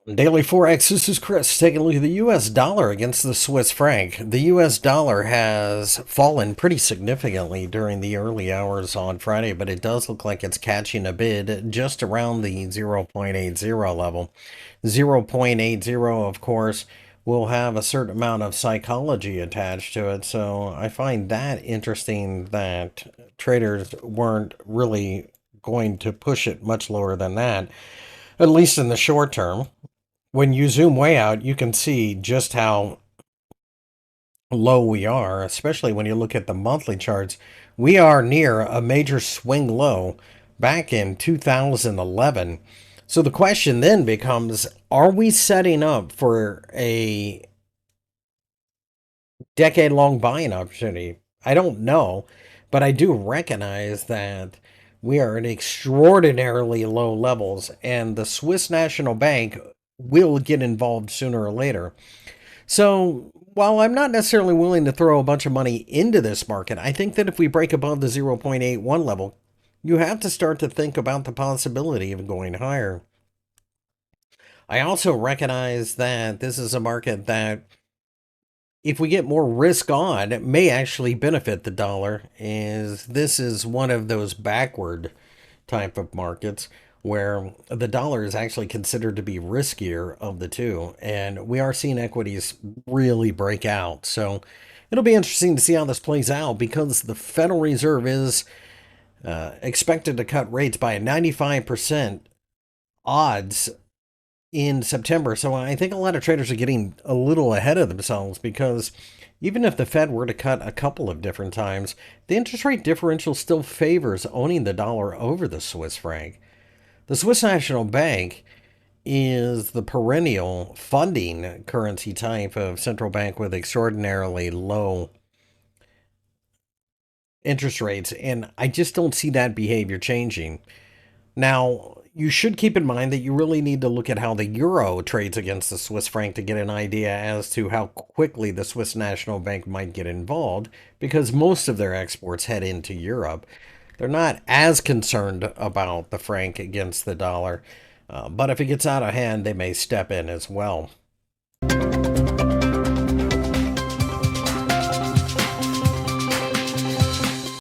Daily Forex, this is Chris. Taking a look at the US dollar against the Swiss franc. The US dollar has fallen pretty significantly during the early hours on Friday, but it does look like it's catching a bid just around the 0.80 level. 0.80, of course, will have a certain amount of psychology attached to it, so I find that interesting that traders weren't really going to push it much lower than that, at least in the short term. When you zoom way out, you can see just how low we are, especially when you look at the monthly charts. We are near a major swing low back in 2011. So the question then becomes, are we setting up for a decade-long buying opportunity? I don't know, but I do recognize that we are at extraordinarily low levels, and the Swiss National Bank will get involved sooner or later. So while I'm not necessarily willing to throw a bunch of money into this market, I think that if we break above the 0.81 level, you have to start to think about the possibility of going higher. I also recognize that this is a market that, if we get more risk on, it may actually benefit the dollar, as this is one of those backward type of markets where the dollar is actually considered to be riskier of the two, and we are seeing equities really break out. So it'll be interesting to see how this plays out, because the Federal Reserve is expected to cut rates by a 95% odds in September. So I think a lot of traders are getting a little ahead of themselves, because even if the Fed were to cut a couple of different times, the interest rate differential still favors owning the dollar over the Swiss franc. The Swiss National Bank is the perennial funding currency type of central bank with extraordinarily low interest rates, and I just don't see that behavior changing. Now, you should keep in mind that you really need to look at how the euro trades against the Swiss franc to get an idea as to how quickly the Swiss National Bank might get involved, because most of their exports head into Europe. They're not as concerned about the franc against the dollar, but if it gets out of hand, they may step in as well.